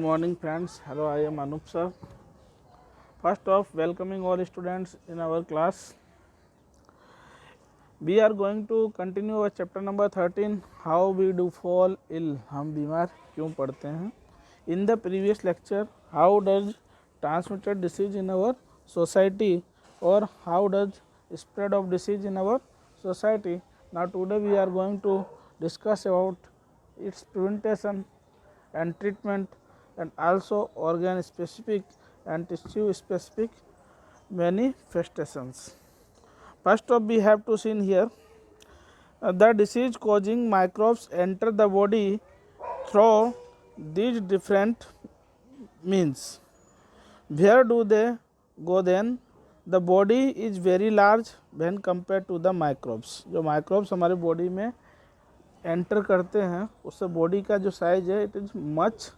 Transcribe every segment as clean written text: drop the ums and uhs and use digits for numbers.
morning friends. Hello, I am Anup sir. First off, welcoming all students in our class. We are going to continue our chapter number 13, how we do fall ill. हम बीमार क्यों पड़ते हैं. In the previous lecture, how does transmitted disease in our society or how does spread of disease in our society. Now today we are going to discuss about its prevention and treatment and also organ specific and tissue specific manifestations. First up, we have to see here the disease causing microbes enter the body through these different means. Where do they go then? The body is very large when compared to the microbes. जो microbes हमारे body में enter करते हैं उससे body का जो size है it is much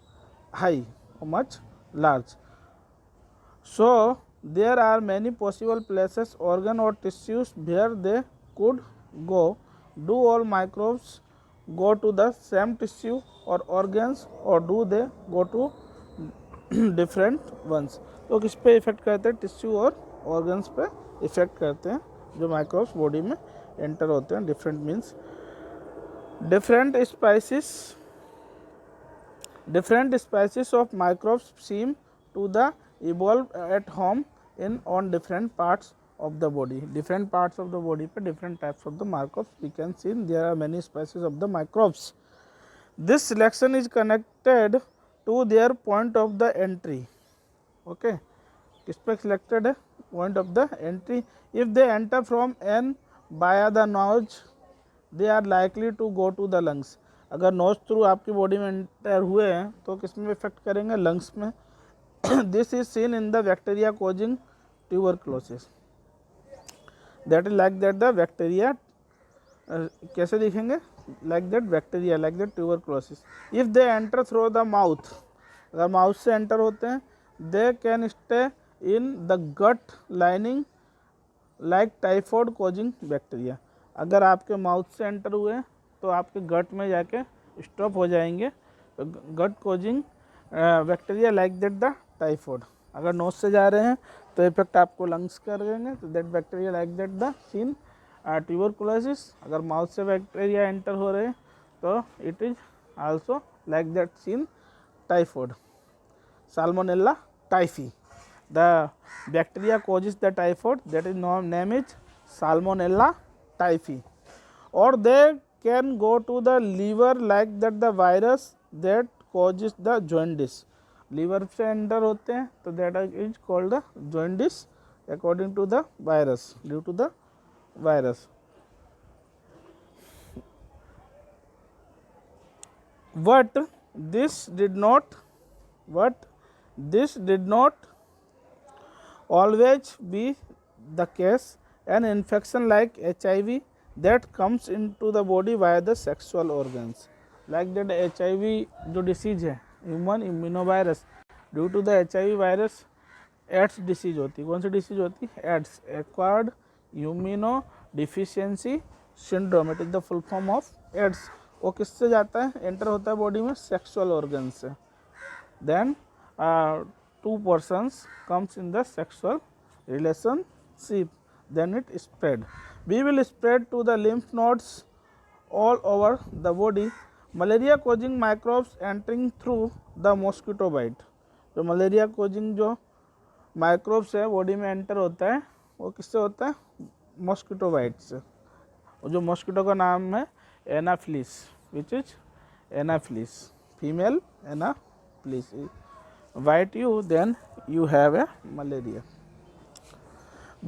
high or much large. So there are many possible places, organ or tissues where they could go. Do all microbes go to the same tissue or organs or do they go to different ones? तो किस पे effect करते हैं? Tissue और organs पे effect करते हैं जो माइक्रोब्स बॉडी में एंटर होते हैं. Different means different species of microbes seem to the evolve at home in on different parts of the body. Different parts of the body पे different types of the microbes we can see. There are many species of the microbes. This selection is connected to their point of the entry. Okay, किस पे selected है? Point of the entry. If they enter from and via the nose, they are likely to go to the lungs. अगर nose through आपकी body में enter हुए हैं तो किस में इफेक्ट करेंगे? लंग्स में. This is seen in the bacteria causing tuberculosis. That is like that the bacteria कैसे दिखेंगे? Like that bacteria, like that tuberculosis. If they enter through the mouth, अगर माउथ से एंटर होते हैं they can stay in the gut lining like typhoid causing bacteria. अगर आपके mouth से enter हुए तो आपके गट में जाके स्टॉप हो जाएंगे. तो gut causing bacteria like that the typhoid. अगर नोज से जा रहे हैं तो इफेक्ट आपको लंग्स करेंगे तो that bacteria like that the seen tuberculosis. अगर माउथ से बैक्टीरिया एंटर हो रहे हैं तो it is also like that seen typhoid. Salmonella typhi. The bacteria causes the typhoid, that is name is Salmonella typhi. और they can go to the liver like that the virus that causes the jaundice. liver से enter होते हैं तो that is called the jaundice according to the virus, due to the virus. But this did not always be the case. An infection like HIV that comes into the body via the sexual organs, like that HIV जो disease है human immunovirus, due to the HIV virus AIDS disease होती है. कौन सी disease होती है? AIDS, acquired immunodeficiency syndrome. It is the full form of AIDS. वो किससे जाता है? एंटर होता है बॉडी में सेक्सुअल ऑर्गन से. Then two persons comes in the sexual relationship, then it spread. We will spread to the lymph nodes all over the body. Malaria causing microbes entering through the mosquito bite. जो malaria causing जो microbes है body में enter होता है वो किससे होता है? मॉस्किटो बाइट से. और जो मॉस्किटो का नाम है Anopheles, which is Anopheles, female Anopheles. Bite you then you have a malaria.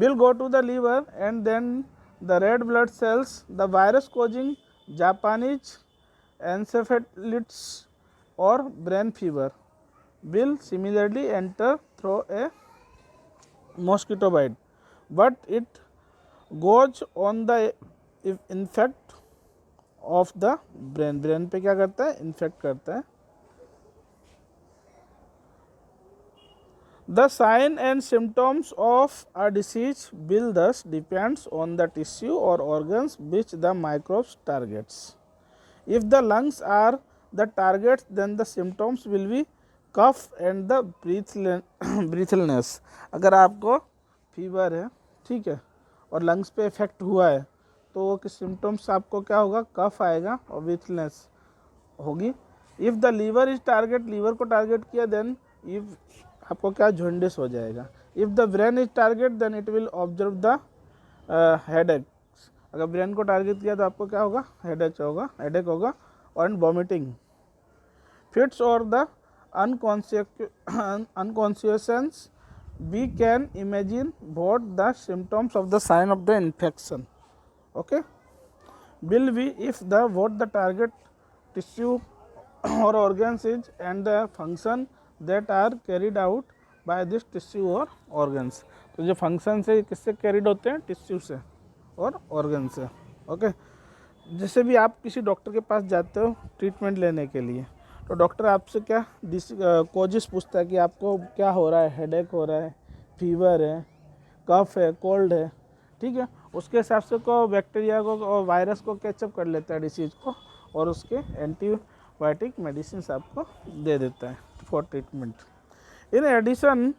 Will go to the liver and then the red blood cells, the virus causing Japanese encephalitis or brain fever will similarly enter through a mosquito bite, but it goes on the infect of the brain. brain पे क्या करता है? Infect करता है. The sign and symptoms of a disease will thus depends on the tissue or organs which the microbes targets. If the lungs are the targets, then the symptoms will be cough and the breathlessness. अगर आपको fever है, ठीक है, और lungs पे effect हुआ है तो वो किस सिम्टम्स आपको क्या होगा, कफ आएगा और ब्रीथलनेस होगी। If the liver is target, liver को टारगेट किया, देन इफ आपको क्या जॉन्डिस हो जाएगा। If the brain is target then it will observe the headache. अगर ब्रेन को टारगेट किया तो आपको क्या होगा, हेडेक होगा और वॉमिटिंग। फिट्स और the unconscious, we can imagine what the symptoms of the sign of the infection. Okay, will be if the what the target tissue or organs is and the function that are carried out by this tissue or organs. तो जो function से किससे carried होते हैं, tissue से और organ से। Okay, जैसे भी आप किसी डॉक्टर के पास जाते हो ट्रीटमेंट लेने के लिए, तो डॉक्टर आपसे क्या कॉजेस पूछता है कि आपको क्या हो रहा है, हेडेक हो रहा है, फीवर है, कफ है, कोल्ड है, ठीक है। उसके हिसाब से को बैक्टीरिया को और वायरस को कैचअप कर लेता है डिसीज को, और उसके एंटीबायोटिक मेडिसिन आपको दे देता है for treatment. In addition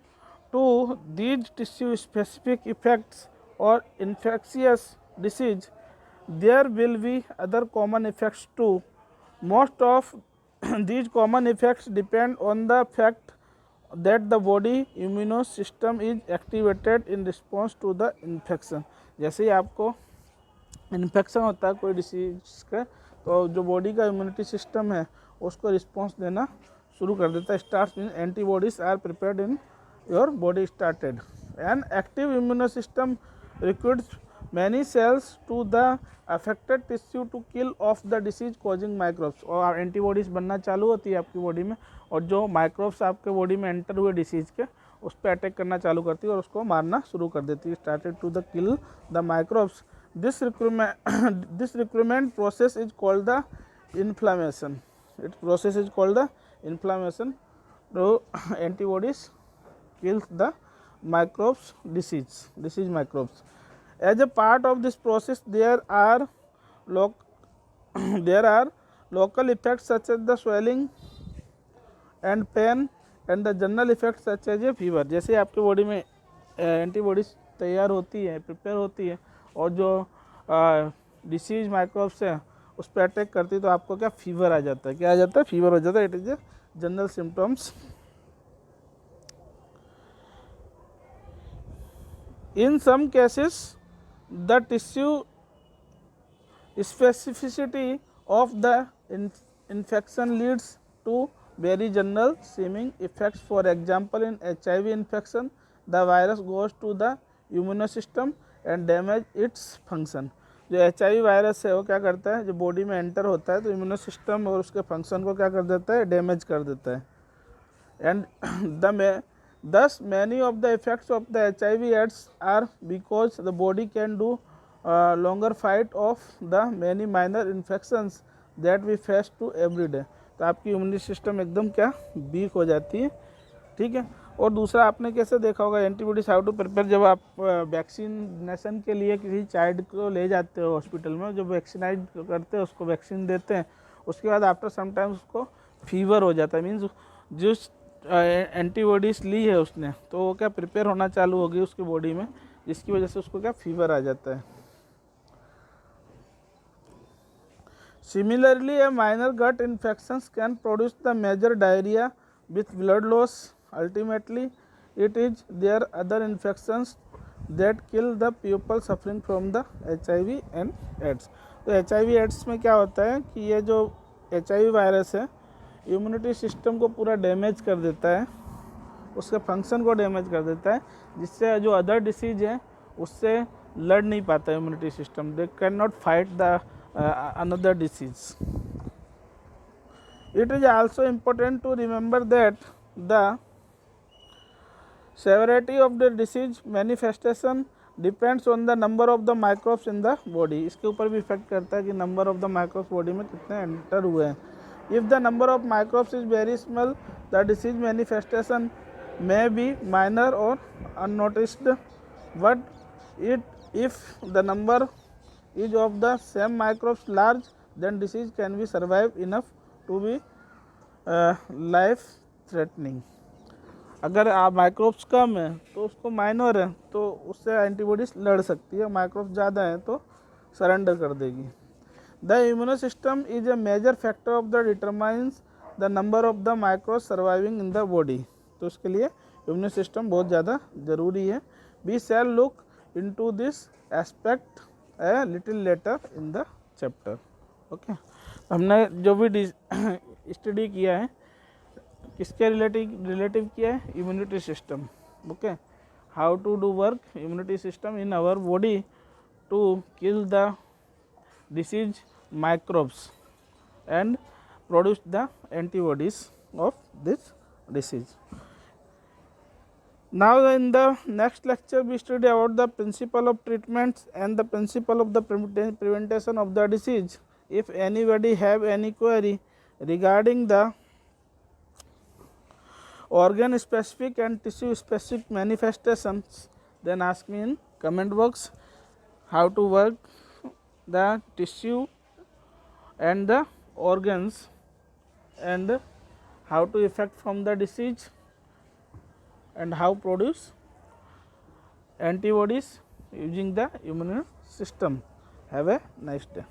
to these tissue specific effects और infectious disease, there will be other common effects too. Most of these common effects depend on the fact that the body immune system is activated in response to the infection. जैसे ही आपको infection होता है कोई disease का, तो जो body का immunity system है उसको रिस्पॉन्स देना शुरू कर देता है। Start mean antibodies are prepared in your body started. An active immuno system recruits many cells to the affected tissue to kill off the disease causing microbes। और antibodies बनना चालू होती है आपकी बॉडी में, और जो माइक्रोब्स आपके बॉडी में एंटर हुए डिसीज के, उस पर अटैक करना चालू करती है और उसको मारना शुरू कर देती है। Started to the kill the microbes. This recruitment process is called the inflammation. It process is called the inflammation. तो antibodies kills the microbes disease microbes. As a part of this process, there are local effects such as the swelling and pain and the general effects such as a fever। जैसे आपके body में antibodies तैयार होती है, prepare होती है, और जो डिसीज माइक्रोब्स है उस पर अटैक करती है, तो आपको क्या फीवर आ जाता है, क्या आ जाता है, फीवर हो जाता है। It is a general symptoms. In some cases, the tissue specificity of the infection leads to very general seeming effects. For example, in HIV infection, the virus goes to the immune system and damage its function। जो HIV virus है वो क्या करता है, जो body में enter होता है तो इम्यूनो सिस्टम और उसके फंक्शन को क्या कर देता है, डैमेज कर देता है। And thus many of the effects of the HIV AIDS are because the body can do longer fight of the many minor infections that we face to every day। तो आपकी इम्यूनिटी सिस्टम एकदम क्या week हो जाती है, ठीक है। और दूसरा आपने कैसे देखा होगा, एंटीबॉडीज हाउ टू प्रिपेयर। जब आप वैक्सीनेशन के लिए किसी चाइल्ड को ले जाते हो हॉस्पिटल में, जो वैक्सीनाइज करते हैं उसको वैक्सीन देते हैं, उसके बाद आफ्टर समटाइम्स उसको फीवर हो जाता है। मीन्स जो एंटीबॉडीज ली है उसने, तो वो क्या प्रिपेयर होना चालू होगी उसकी बॉडी में, जिसकी वजह से उसको क्या फीवर आ जाता है। Similarly a minor gut infections can produce the major diarrhoea with blood loss. Ultimately it is there other infections that kill the people suffering from the HIV and AIDS. तो HIV एड्स में क्या होता है कि ये जो HIV virus है immunity system को पूरा डैमेज कर देता है, उसके फंक्शन को डैमेज कर देता है, जिससे जो अदर डिसीज है उससे लड़ नहीं पाता immunity system. They can not fight the another disease. It is also important to remember that the severity of the disease manifestation depends on the number of the microbes in the body. इसके ऊपर भी effect करता है कि number of the microbes body में कितने enter हुए हैं। If the number of microbes is very small, the disease manifestation may be minor or unnoticed. But if the number is of the same microbes large, then disease can be survive enough to be life threatening. अगर आप microbes कम है तो उसको minor है तो उससे antibodies लड़ सकती है, माइक्रोब्स ज़्यादा है तो सरेंडर कर देगी। The immuno system is a major factor of the determines the number of the microbe surviving in the body. तो उसके लिए इम्यूनो सिस्टम बहुत ज़्यादा ज़रूरी है। We shall look into this aspect a little later in the chapter. Okay, हमने जो भी स्टडी किया है किसके रिलेटिव किया है, immunity system. Okay, how to do work immunity system in our body to kill the disease microbes and produce the antibodies of this disease. Now in the next lecture we study about the principle of treatments and the principle of the prevention of the disease. If anybody have any query regarding the organ specific and tissue specific manifestations, then ask me in comment box how to work the tissue and the organs and how to effect from the disease and how produce antibodies using the immune system. Have a nice day.